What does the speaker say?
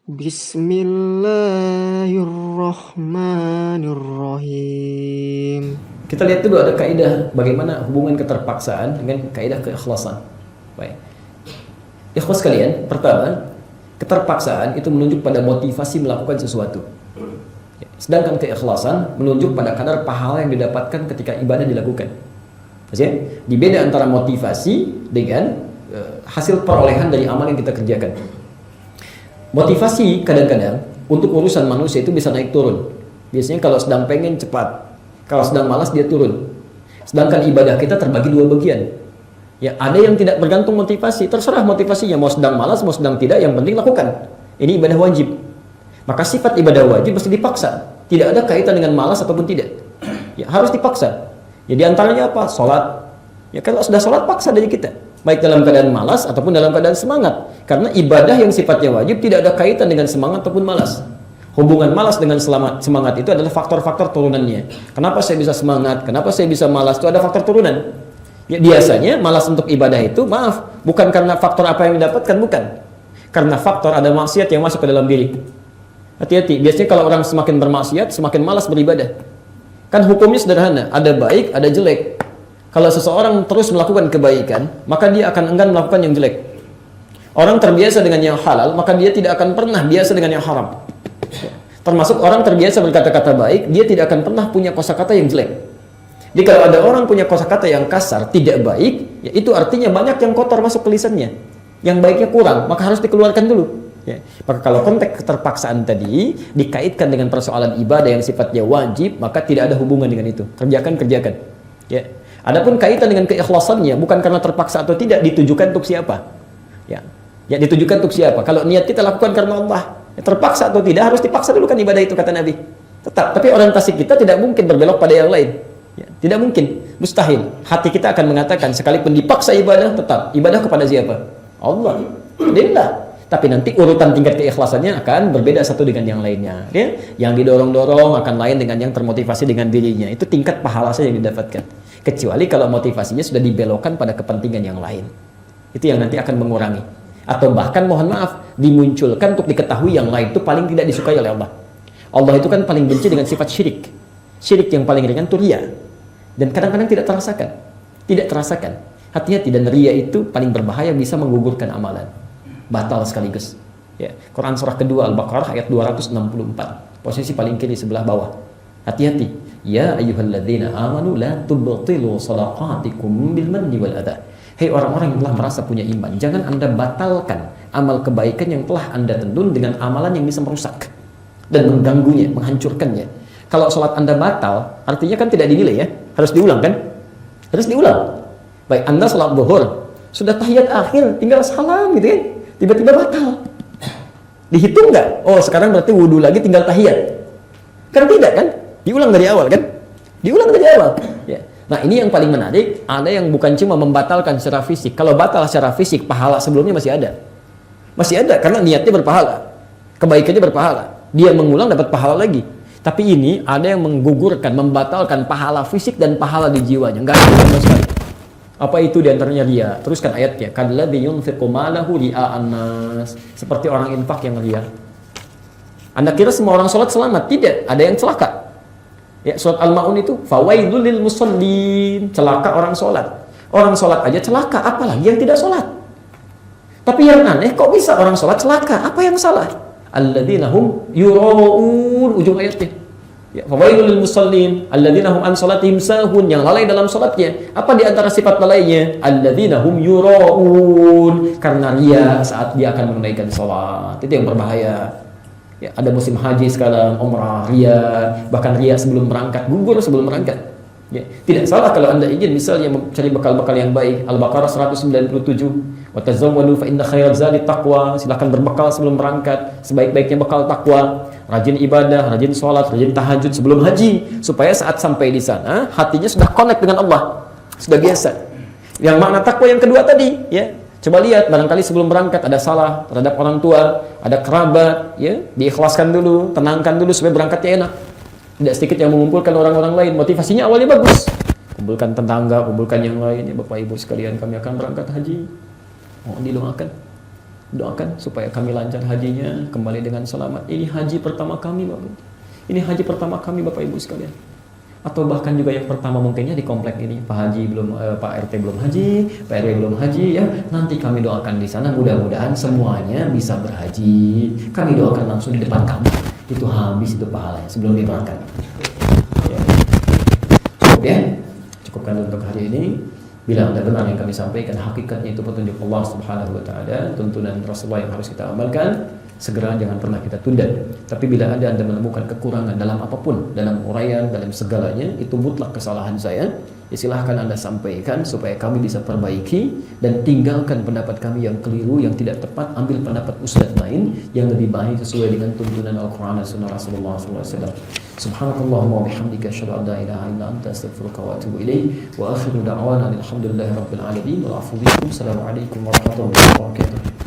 Bismillahirrahmanirrahim. Kita lihat dulu ada kaidah bagaimana hubungan keterpaksaan dengan kaidah keikhlasan. Baik. Ikhlas kalian, pertama, keterpaksaan itu menunjuk pada motivasi melakukan sesuatu. Sedangkan keikhlasan menunjuk pada kadar pahala yang didapatkan ketika ibadah dilakukan. Maksudnya, dibeda antara motivasi dengan hasil perolehan dari amal yang kita kerjakan. Motivasi kadang-kadang untuk urusan manusia itu bisa naik turun. Biasanya kalau sedang pengen cepat, kalau sedang malas dia turun. Sedangkan ibadah kita terbagi dua bagian. Ya, ada yang tidak bergantung motivasi, terserah motivasinya, mau sedang malas, mau sedang tidak, yang penting lakukan. Ini ibadah wajib. Maka sifat ibadah wajib mesti dipaksa. Tidak ada kaitan dengan malas ataupun tidak. Ya, harus dipaksa. Ya, di antaranya apa? Sholat. Ya, kalau sudah sholat paksa dari kita. Baik dalam keadaan malas ataupun dalam keadaan semangat. Karena ibadah yang sifatnya wajib tidak ada kaitan dengan semangat ataupun malas. Hubungan malas dengan semangat itu adalah faktor-faktor turunannya. Kenapa saya bisa semangat? Kenapa saya bisa malas? Itu ada faktor turunan. Ya, biasanya malas untuk ibadah itu, maaf, bukan karena faktor apa yang didapatkan, bukan. Karena faktor ada maksiat yang masuk ke dalam diri. Hati-hati, biasanya kalau orang semakin bermaksiat, semakin malas beribadah. Kan hukumnya sederhana, ada baik, ada jelek. Kalau seseorang terus melakukan kebaikan, maka dia akan enggan melakukan yang jelek. Orang terbiasa dengan yang halal, maka dia tidak akan pernah biasa dengan yang haram. Termasuk orang terbiasa berkata-kata baik, dia tidak akan pernah punya kosakata yang jelek. Jadi kalau ada orang punya kosakata yang kasar, tidak baik, ya itu artinya banyak yang kotor masuk ke lisannya. Yang baiknya kurang, maka harus dikeluarkan dulu. Ya. Maka kalau konteks keterpaksaan tadi dikaitkan dengan persoalan ibadah yang sifatnya wajib, maka tidak ada hubungan dengan itu. Kerjakan. Ya. Adapun kaitan dengan keikhlasannya, bukan karena terpaksa atau tidak, ditujukan untuk siapa? Ya, ditujukan untuk siapa? Kalau niat kita lakukan karena Allah, ya, terpaksa atau tidak, harus dipaksa dulu kan ibadah itu, kata Nabi. Tetap, tapi orientasi kita tidak mungkin berbelok pada yang lain. Ya, tidak mungkin, mustahil. Hati kita akan mengatakan, sekalipun dipaksa ibadah, tetap. Ibadah kepada siapa? Allah. Tidak. Tapi nanti urutan tingkat keikhlasannya akan berbeda satu dengan yang lainnya. Ya? Yang didorong-dorong akan lain dengan yang termotivasi dengan dirinya. Itu tingkat pahala saja yang didapatkan. Kecuali kalau motivasinya sudah dibelokkan pada kepentingan yang lain. Itu yang nanti akan mengurangi. Atau bahkan mohon maaf, dimunculkan untuk diketahui yang lain itu paling tidak disukai oleh Allah. Allah itu kan paling benci dengan sifat syirik. Syirik yang paling ringan itu riya. Dan kadang-kadang tidak terasakan. Tidak terasakan. Hati-hati, dan riya itu paling berbahaya, bisa menggugurkan amalan. Batal sekaligus. Ya. Quran surah kedua Al-Baqarah ayat 264. Posisi paling kiri sebelah bawah. Hati-hati. Ya ayyuhalladzina amanu la tubtilu shadaqatikum bil manni wal adha. Hei orang-orang yang telah merasa punya iman, jangan Anda batalkan amal kebaikan yang telah Anda tendun dengan amalan yang bisa merusak dan mengganggunya, menghancurkannya. Kalau sholat Anda batal, artinya kan tidak dinilai ya. Harus diulang kan? Harus diulang. Baik, Anda sholat zuhur, sudah tahiyat akhir, tinggal salam gitu kan. Tiba-tiba batal. Dihitung nggak? Oh, sekarang berarti wudhu lagi, tinggal tahiyat. Kan tidak kan? Diulang dari awal kan? Diulang dari awal. Ya. Nah, ini yang paling menarik, ada yang bukan cuma membatalkan secara fisik. Kalau batal secara fisik, pahala sebelumnya masih ada. Masih ada, karena niatnya berpahala. Kebaikannya berpahala. Dia mengulang dapat pahala lagi. Tapi ini ada yang menggugurkan, membatalkan pahala fisik dan pahala di jiwanya. Enggak ada sama sekali. Apa itu diantaranya riya? Teruskan ayatnya. Kalladzi yunfiqu malahu ria'an nas. Seperti orang infak yang riya. Anda kira semua orang sholat selamat? Tidak, ada yang celaka. Ya, surat Al-Ma'un itu fawailul lil musallin, celaka orang sholat. Orang sholat aja celaka, apalagi yang tidak sholat. Tapi yang aneh, kok bisa orang sholat celaka? Apa yang salah? Alladzina hum yura'un, ujung ayatnya. Ya, fawailul lil musallin, alladzina hum an sholatihim sahun, yang lalai dalam sholatnya. Apa di antara sifat lalainya? Alladzina hum yura'un, karena riya saat dia akan menunaikan sholat. Itu yang berbahaya. Ya, ada musim haji sekarang, umrah, riya, bahkan riya sebelum berangkat, gugur sebelum berangkat. Ya, tidak salah kalau Anda ingin misalnya mencari bekal-bekal yang baik. Al-Baqarah 197. Wa tazawwadu fa inna khairaz zadi taqwa. Silakan berbekal sebelum berangkat. Sebaik-baiknya bekal takwa. Rajin ibadah, rajin sholat, rajin tahajud sebelum haji, supaya saat sampai di sana hatinya sudah connect dengan Allah. Sudah biasa. Yang makna takwa yang kedua tadi, ya. Coba lihat, barangkali sebelum berangkat ada salah terhadap orang tua, ada kerabat, ya, diikhlaskan dulu, tenangkan dulu supaya berangkatnya enak. Tidak sedikit yang mengumpulkan orang-orang lain, motivasinya awalnya bagus. Kumpulkan tetangga, kumpulkan yang lain, ya Bapak Ibu sekalian, kami akan berangkat haji. Mohon didoakan. Doakan supaya kami lancar hajinya, kembali dengan selamat. Ini haji pertama kami Bapak. Ini haji pertama kami Bapak Ibu sekalian. Atau bahkan juga yang pertama mungkinnya di komplek ini Pak Haji belum, Pak RT belum haji, Pak RW belum haji ya. Nanti kami doakan di sana mudah-mudahan semuanya bisa berhaji. Kami doakan langsung di depan kamu. Itu habis itu pahalanya sebelum diberangkat. Ya. Cukup ya. Cukupkan untuk hari ini. Bila ada benar yang kami sampaikan, hakikatnya itu petunjuk Allah Subhanahu wa taala, tuntunan Rasulullah yang harus kita amalkan. Segera jangan pernah kita tunda. Tapi bila Anda menemukan kekurangan dalam apapun, dalam uraian, dalam segalanya, itu mutlak kesalahan saya. Ya silahkan Anda sampaikan supaya kami bisa perbaiki dan tinggalkan pendapat kami yang keliru, yang tidak tepat, ambil pendapat ustaz lain yang lebih baik sesuai dengan tuntunan Al-Qur'an dan Sunnah Rasulullah SAW. Subhanakallahumma wa bihamdika asyhadu an la ilaha illa anta astaghfiruka wa atubu ilaik wa akhiru da'wana alhamdulillahi rabbil alamin wa afu bikum. Assalamualaikum warahmatullahi wabarakatuh.